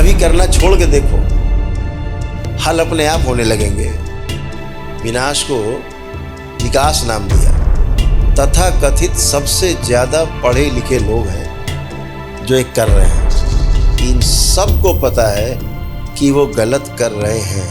कभी करना छोड़ के देखो, हल अपने आप होने लगेंगे। विनाश को विकास नाम दिया। तथा कथित सबसे ज्यादा पढ़े लिखे लोग हैं जो एक कर रहे हैं। इन सबको पता है कि वो गलत कर रहे हैं।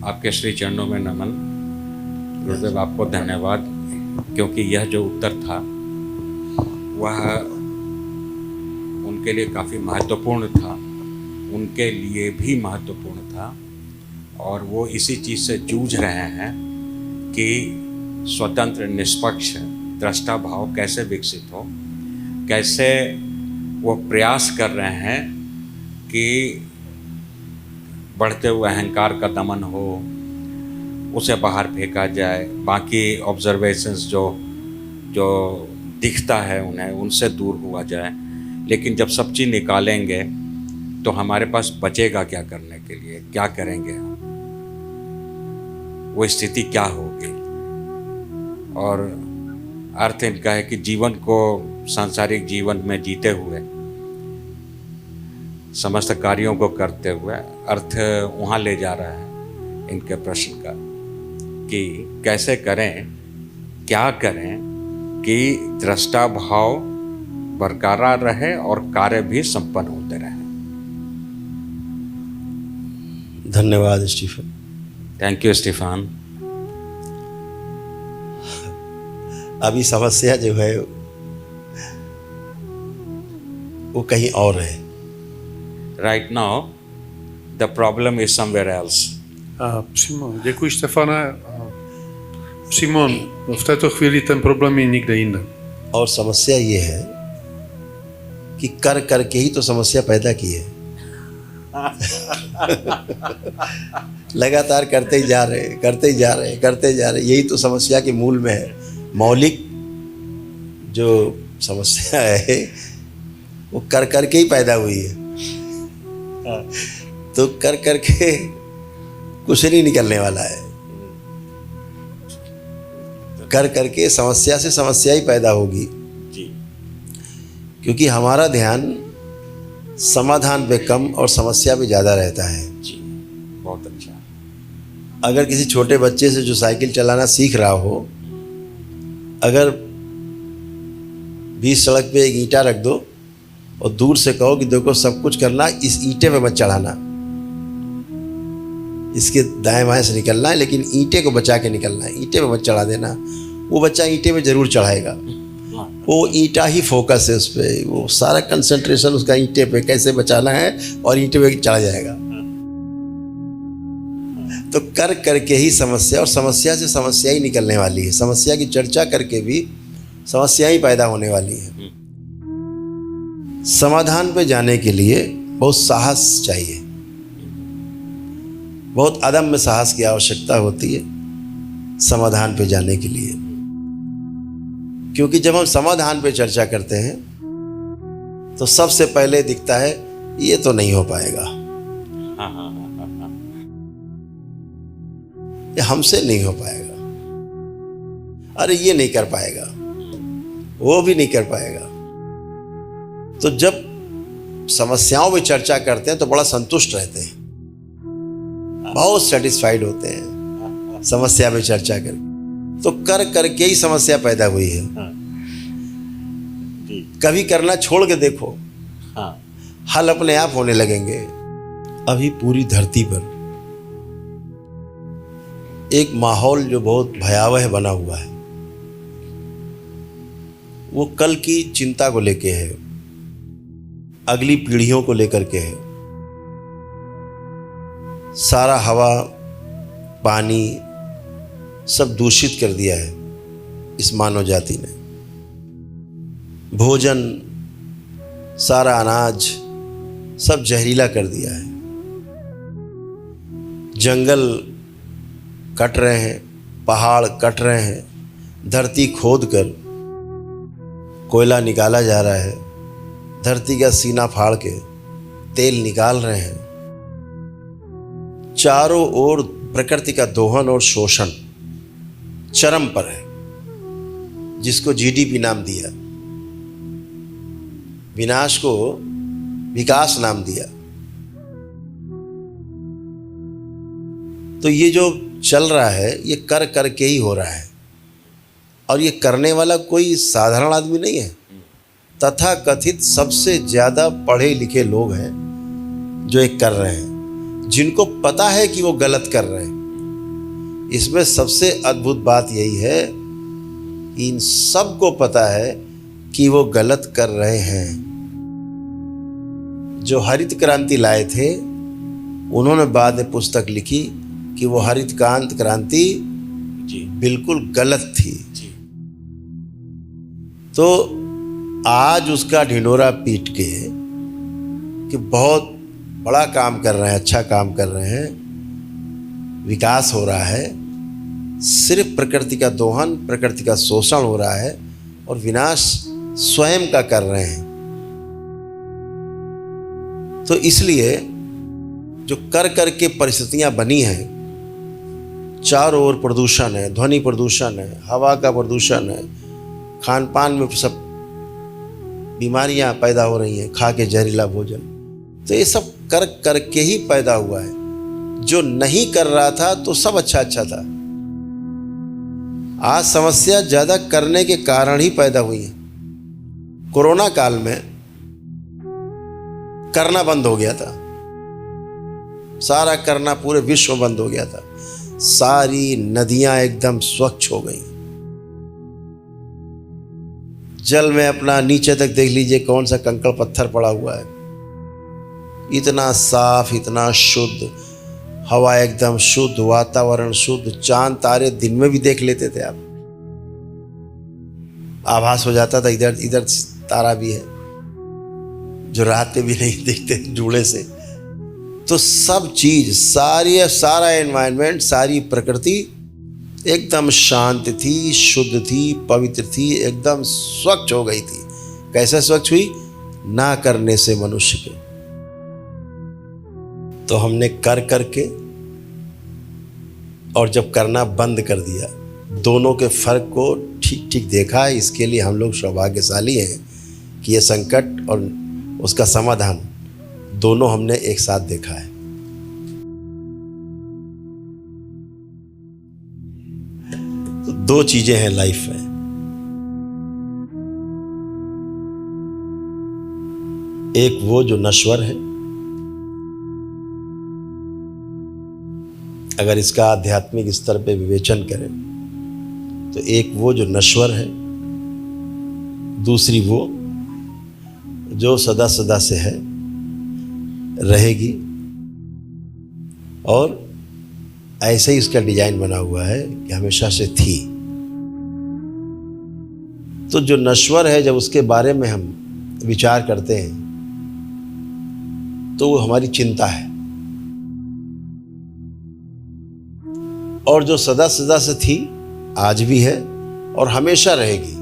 आपके श्री चरणों में नमन। गुरुदेव आपको धन्यवाद, क्योंकि यह जो उत्तर था वह उनके लिए काफ़ी महत्वपूर्ण था, उनके लिए भी महत्वपूर्ण था। और वो इसी चीज़ से जूझ रहे हैं कि स्वतंत्र निष्पक्ष दृष्टा भाव कैसे विकसित हो, कैसे वो प्रयास कर रहे हैं कि बढ़ते हुए अहंकार का दमन हो, उसे बाहर फेंका जाए, बाकी ऑब्जर्वेशंस जो दिखता है उन्हें उनसे दूर हुआ जाए। लेकिन जब सब चीज़ निकालेंगे तो हमारे पास बचेगा क्या करने के लिए, क्या करेंगे हम, वो स्थिति क्या होगी। और अर्थ इनका है कि जीवन को सांसारिक जीवन में जीते हुए, समस्त कार्यों को करते हुए अर्थ वहाँ ले जा रहा है इनके प्रश्न का कि कैसे करें, क्या करें कि दृष्टा भाव बरकरार रहे और कार्य भी संपन्न होते रहे। धन्यवाद स्टीफन। Thank you Stephen. अभी समस्या जो है वो कहीं और है। Right now, the problem is somewhere else. Přimon, děkuji Štefane. Přimon, v této chvíli ten problém je někde jinde. और समस्या ये है कि कर करके ही तो समस्या पैदा की है। लगातार करते ही जा रहे, यही तो समस्या के मूल में है। मौलिक जो समस्या है वो कर करके ही पैदा हुई है। तो कर करके कुछ नहीं निकलने वाला है। कर करके समस्या से समस्या ही पैदा होगी जी। क्योंकि हमारा ध्यान समाधान पे कम और समस्या पे ज़्यादा रहता है जी। बहुत अच्छा। अगर किसी छोटे बच्चे से जो साइकिल चलाना सीख रहा हो, अगर बीच सड़क पे एक ईंटा रख दो और दूर से कहो कि देखो सब कुछ करना, इस ईंटे पे मत चढ़ाना, इसके दाएं बाएं से निकलना है, लेकिन ईंटे को बचा के निकलना है, ईंटे पे मत चढ़ा देना। वो बच्चा ईंटे पे जरूर चढ़ाएगा। वो ईंटा ही फोकस है उस पर, वो सारा कंसंट्रेशन उसका ईंटे पे कैसे बचाना है और ईंटे पे चढ़ा जाएगा। तो कर करके ही समस्या, और समस्या से समस्या ही निकलने वाली है। समस्या की चर्चा करके भी समस्या ही पैदा होने वाली है। समाधान पे जाने के लिए बहुत साहस चाहिए, बहुत अदम्य साहस की आवश्यकता होती है समाधान पे जाने के लिए। क्योंकि जब हम समाधान पे चर्चा करते हैं तो सबसे पहले दिखता है ये तो नहीं हो पाएगा, ये हमसे नहीं हो पाएगा, अरे ये नहीं कर पाएगा, वो भी नहीं कर पाएगा। तो जब समस्याओं में चर्चा करते हैं तो बड़ा संतुष्ट रहते हैं, बहुत सेटिस्फाइड होते हैं समस्या में चर्चा करके। तो कर करके ही समस्या पैदा हुई है। कभी करना छोड़ के देखो, हल अपने आप होने लगेंगे। अभी पूरी धरती पर एक माहौल जो बहुत भयावह बना हुआ है, वो कल की चिंता को लेके है, अगली पीढ़ियों को लेकर के है। सारा हवा पानी सब दूषित कर दिया है इस मानव जाति ने। भोजन, सारा अनाज सब जहरीला कर दिया है। जंगल कट रहे हैं, पहाड़ कट रहे हैं, धरती खोद कर कोयला निकाला जा रहा है, धरती का सीना फाड़ के तेल निकाल रहे हैं। चारों ओर प्रकृति का दोहन और शोषण चरम पर है, जिसको जीडीपी नाम दिया। विनाश को विकास नाम दिया। तो ये जो चल रहा है ये कर करके ही हो रहा है, और ये करने वाला कोई साधारण आदमी नहीं है। तथा कथित सबसे ज़्यादा पढ़े लिखे लोग हैं जो ये कर रहे हैं, जिनको पता है कि वो गलत कर रहे हैं। इसमें सबसे अद्भुत बात यही है कि इन सबको पता है कि वो गलत कर रहे हैं। जो हरित क्रांति लाए थे उन्होंने बाद में पुस्तक लिखी कि वो हरित क्रांति जी बिल्कुल गलत थी। जी तो आज उसका ढिंढोरा पीट के कि बहुत बड़ा काम कर रहे हैं, अच्छा काम कर रहे हैं, विकास हो रहा है, सिर्फ प्रकृति का दोहन, प्रकृति का शोषण हो रहा है और विनाश स्वयं का कर रहे हैं। तो इसलिए जो कर कर के परिस्थितियां बनी हैं, चारों ओर प्रदूषण है, ध्वनि प्रदूषण है, हवा का प्रदूषण है, खान पान में सब बीमारियां पैदा हो रही हैं, खा के जहरीला भोजन, तो ये सब कर कर के ही पैदा हुआ है। जो नहीं कर रहा था तो सब अच्छा अच्छा था। आज समस्या ज़्यादा करने के कारण ही पैदा हुई है। कोरोना काल में करना बंद हो गया था, सारा करना पूरे विश्व में बंद हो गया था। सारी नदियां एकदम स्वच्छ हो गई। जल में अपना नीचे तक देख लीजिए कौन सा कंकड़ पत्थर पड़ा हुआ है, इतना साफ, इतना शुद्ध, हवा एकदम शुद्ध, वातावरण शुद्ध, चांद तारे दिन में भी देख लेते थे आप, आभास हो जाता था इधर इधर तारा भी है, जो रात में भी नहीं दिखते धूड़े से। तो सब चीज, सारा एनवायरनमेंट, सारी प्रकृति एकदम शांत थी, शुद्ध थी, पवित्र थी, एकदम स्वच्छ हो गई थी। कैसे स्वच्छ हुई? ना करने से मनुष्य के। तो हमने कर करके और जब करना बंद कर दिया, दोनों के फर्क को ठीक ठीक देखा है। इसके लिए हम लोग सौभाग्यशाली हैं कि ये संकट और उसका समाधान दोनों हमने एक साथ देखा है। तो दो चीजें हैं लाइफ में, एक वो जो नश्वर है, अगर इसका आध्यात्मिक स्तर पे विवेचन करें तो एक वो जो नश्वर है, दूसरी वो जो सदा सदा से है, रहेगी, और ऐसे ही इसका डिजाइन बना हुआ है कि हमेशा से थी। तो जो नश्वर है, जब उसके बारे में हम विचार करते हैं तो वो हमारी चिंता है, और जो सदा सदा से थी, आज भी है और हमेशा रहेगी,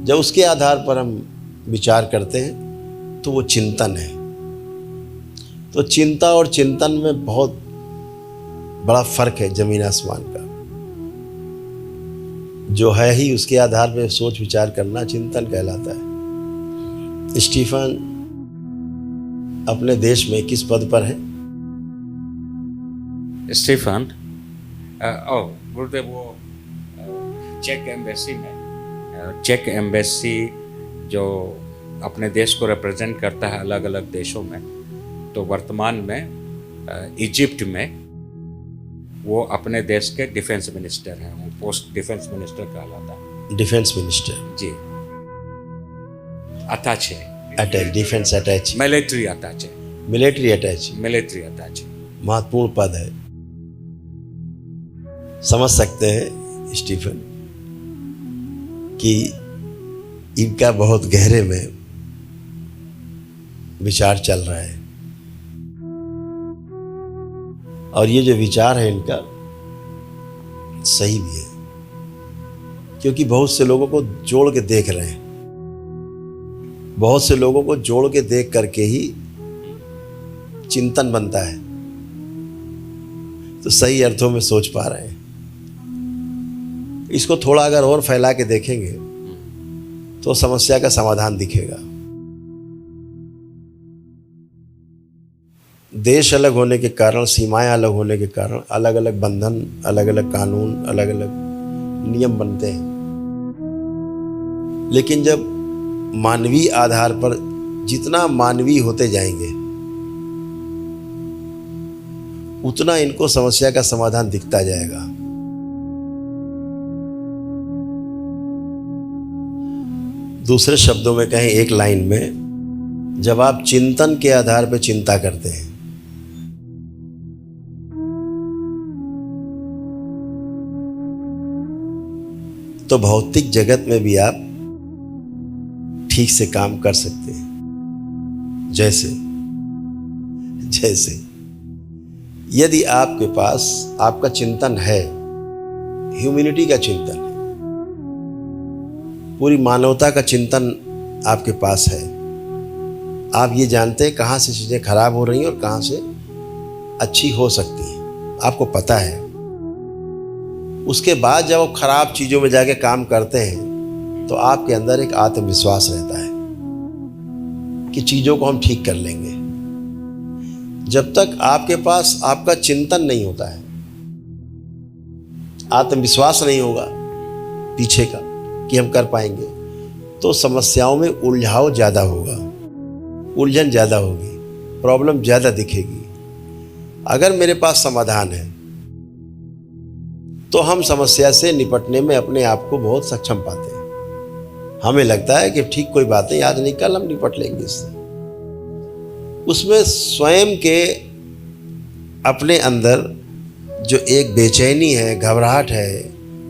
जब उसके आधार पर हम विचार करते हैं तो वो चिंतन है। तो चिंता और चिंतन में बहुत बड़ा फर्क है, जमीन आसमान का। जो है ही उसके आधार पर सोच विचार करना चिंतन कहलाता है। स्टीफन अपने देश में किस पद पर है? स्टीफन गुरुदेव वो चेक एम्बेसी में, चेक एम्बेसी जो अपने देश को रिप्रेजेंट करता है अलग अलग देशों में, तो वर्तमान में इजिप्ट में वो अपने देश के डिफेंस मिनिस्टर हैं। वो पोस्ट डिफेंस मिनिस्टर कहलाता है। डिफेंस मिनिस्टर जी, attache, attach, defence attach, military attache, military attach, military attache. महत्वपूर्ण पद है। समझ सकते हैं स्टीफन कि इनका बहुत गहरे में विचार चल रहा है, और ये जो विचार है इनका सही भी है, क्योंकि बहुत से लोगों को जोड़ के देख रहे हैं। बहुत से लोगों को जोड़ के देख करके ही चिंतन बनता है, तो सही अर्थों में सोच पा रहे हैं। इसको थोड़ा अगर और फैला के देखेंगे तो समस्या का समाधान दिखेगा। देश अलग होने के कारण, सीमाएं अलग होने के कारण अलग अलग बंधन, अलग अलग कानून, अलग अलग नियम बनते हैं। लेकिन जब मानवीय आधार पर जितना मानवीय होते जाएंगे उतना इनको समस्या का समाधान दिखता जाएगा। दूसरे शब्दों में कहें, एक लाइन में, जब आप चिंतन के आधार पर चिंता करते हैं तो भौतिक जगत में भी आप ठीक से काम कर सकते हैं। जैसे यदि आपके पास आपका चिंतन है, ह्यूमैनिटी का चिंतन है, पूरी मानवता का चिंतन आपके पास है, आप ये जानते हैं कहाँ से चीज़ें खराब हो रही हैं और कहाँ से अच्छी हो सकती हैं, आपको पता है। उसके बाद जब आप खराब चीज़ों में जाके काम करते हैं तो आपके अंदर एक आत्मविश्वास रहता है कि चीज़ों को हम ठीक कर लेंगे। जब तक आपके पास आपका चिंतन नहीं होता है, आत्मविश्वास नहीं होगा पीछे का कि हम कर पाएंगे, तो समस्याओं में उलझाव ज़्यादा होगा, उलझन ज़्यादा होगी, प्रॉब्लम ज़्यादा दिखेगी। अगर मेरे पास समाधान है तो हम समस्या से निपटने में अपने आप को बहुत सक्षम पाते हैं। हमें लगता है कि ठीक, कोई बात नहीं, आज नहीं कल हम निपट लेंगे इससे। उसमें स्वयं के अपने अंदर जो एक बेचैनी है, घबराहट है,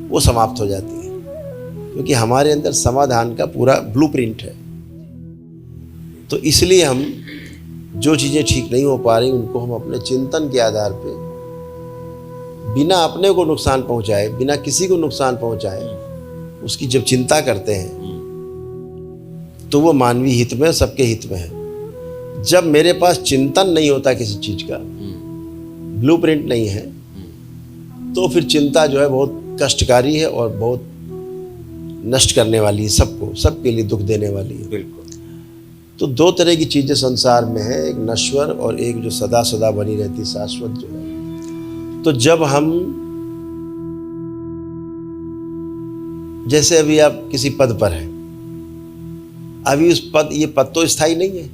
वो समाप्त हो जाती है, क्योंकि हमारे अंदर समाधान का पूरा ब्लूप्रिंट है। तो इसलिए हम जो चीज़ें ठीक नहीं हो पा रही उनको हम अपने चिंतन के आधार पे, बिना अपने को नुकसान पहुंचाए, बिना किसी को नुकसान पहुंचाए, उसकी जब चिंता करते हैं तो वो मानवीय हित में, सबके हित में है। जब मेरे पास चिंतन नहीं होता किसी चीज़ का, ब्लूप्रिंट नहीं है, तो फिर चिंता जो है बहुत कष्टकारी है और बहुत नष्ट करने वाली है, सबको, सबके लिए दुख देने वाली है। बिल्कुल। तो दो तरह की चीज़ें संसार में है, एक नश्वर और एक जो सदा सदा बनी रहती, शाश्वत जो है। तो जब हम, जैसे अभी आप किसी पद पर हैं, अभी उस पद, ये पद तो स्थायी नहीं है,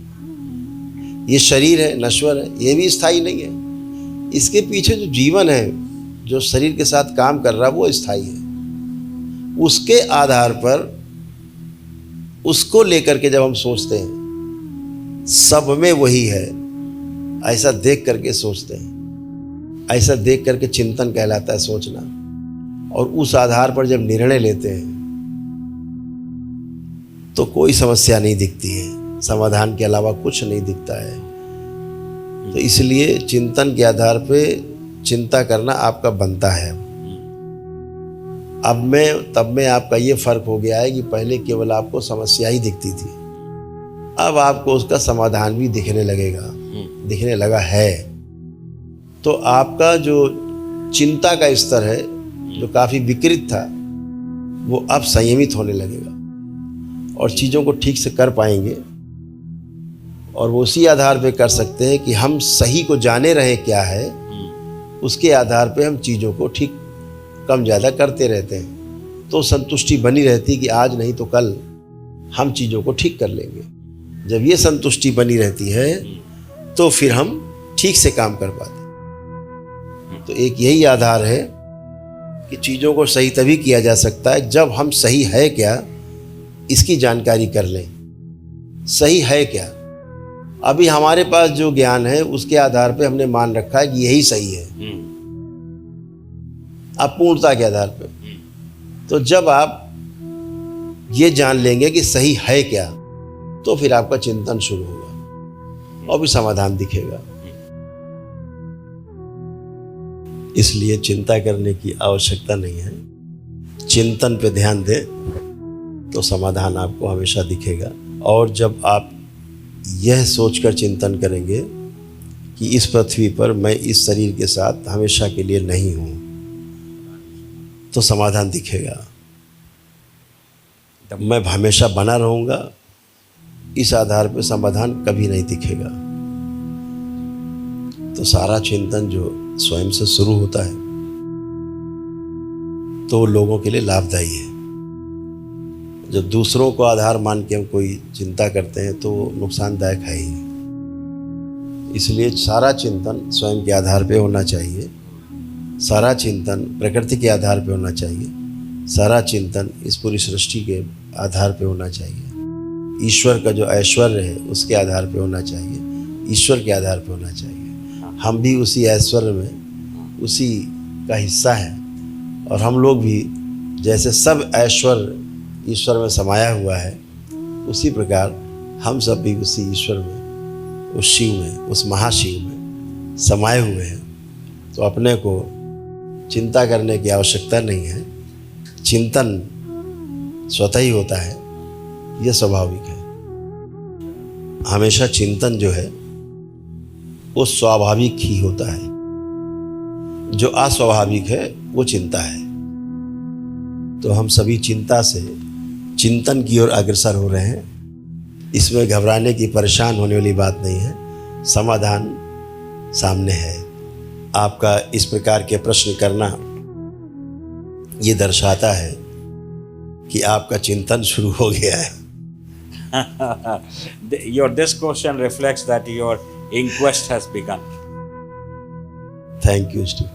ये शरीर है, नश्वर है, ये भी स्थायी नहीं है। इसके पीछे जो जीवन है, जो शरीर के साथ काम कर रहा है, वो स्थायी है। उसके आधार पर, उसको लेकर के जब हम सोचते हैं, सब में वही है, ऐसा देख करके सोचते हैं, ऐसा देख करके चिंतन कहलाता है, सोचना। और उस आधार पर जब निर्णय लेते हैं तो कोई समस्या नहीं दिखती है, समाधान के अलावा कुछ नहीं दिखता है। तो इसलिए चिंतन के आधार पे चिंता करना आपका बनता है। तब में आपका ये फर्क हो गया है कि पहले केवल आपको समस्या ही दिखती थी, अब आपको उसका समाधान भी दिखने लगेगा, दिखने लगा है। तो आपका जो चिंता का स्तर है, जो काफ़ी विकृत था, वो अब संयमित होने लगेगा और चीज़ों को ठीक से कर पाएंगे। और वो उसी आधार पे कर सकते हैं कि हम सही को जाने रहे क्या है, उसके आधार पे हम चीज़ों को ठीक कम ज़्यादा करते रहते हैं। तो संतुष्टि बनी रहती कि आज नहीं तो कल हम चीज़ों को ठीक कर लेंगे। जब ये संतुष्टि बनी रहती है तो फिर हम ठीक से काम कर पाते हैं। तो एक यही आधार है कि चीज़ों को सही तभी किया जा सकता है जब हम सही है क्या, इसकी जानकारी कर लें। सही है क्या, अभी हमारे पास जो ज्ञान है उसके आधार पे हमने मान रखा है कि यही सही है, अपूर्णता के आधार पे। तो जब आप ये जान लेंगे कि सही है क्या, तो फिर आपका चिंतन शुरू होगा और भी समाधान दिखेगा। इसलिए चिंता करने की आवश्यकता नहीं है, चिंतन पे ध्यान दें तो समाधान आपको हमेशा दिखेगा। और जब आप यह सोचकर चिंतन करेंगे कि इस पृथ्वी पर मैं इस शरीर के साथ हमेशा के लिए नहीं हूँ, तो समाधान दिखेगा। मैं हमेशा बना रहूँगा, इस आधार पर समाधान कभी नहीं दिखेगा। तो सारा चिंतन जो स्वयं से शुरू होता है तो वो लोगों के लिए लाभदायी है। जब दूसरों को आधार मान के हम कोई चिंता करते हैं तो वो नुकसानदायक है ही। इसलिए सारा चिंतन स्वयं के आधार पे होना चाहिए, सारा चिंतन प्रकृति के आधार पे होना चाहिए, सारा चिंतन इस पूरी सृष्टि के आधार पे होना चाहिए, ईश्वर का जो ऐश्वर्य है उसके आधार पे होना चाहिए, ईश्वर के आधार पे होना चाहिए। हम भी उसी ऐश्वर्य में उसी का हिस्सा हैं और हम लोग भी जैसे सब ऐश्वर्य ईश्वर में समाया हुआ है उसी प्रकार हम सब भी उसी ईश्वर में, उस शिव में, उस महाशिव में समाये हुए हैं। तो अपने को चिंता करने की आवश्यकता नहीं है, चिंतन स्वतः ही होता है, यह स्वाभाविक है। हमेशा चिंतन जो है वो स्वाभाविक ही होता है, जो अस्वाभाविक है वो चिंता है। तो हम सभी चिंता से चिंतन की ओर अग्रसर हो रहे हैं। इसमें घबराने की, परेशान होने वाली बात नहीं है, समाधान सामने है। आपका इस प्रकार के प्रश्न करना ये दर्शाता है कि आपका चिंतन शुरू हो गया है। This question reflects that your inquest has begun. Thank you Steve.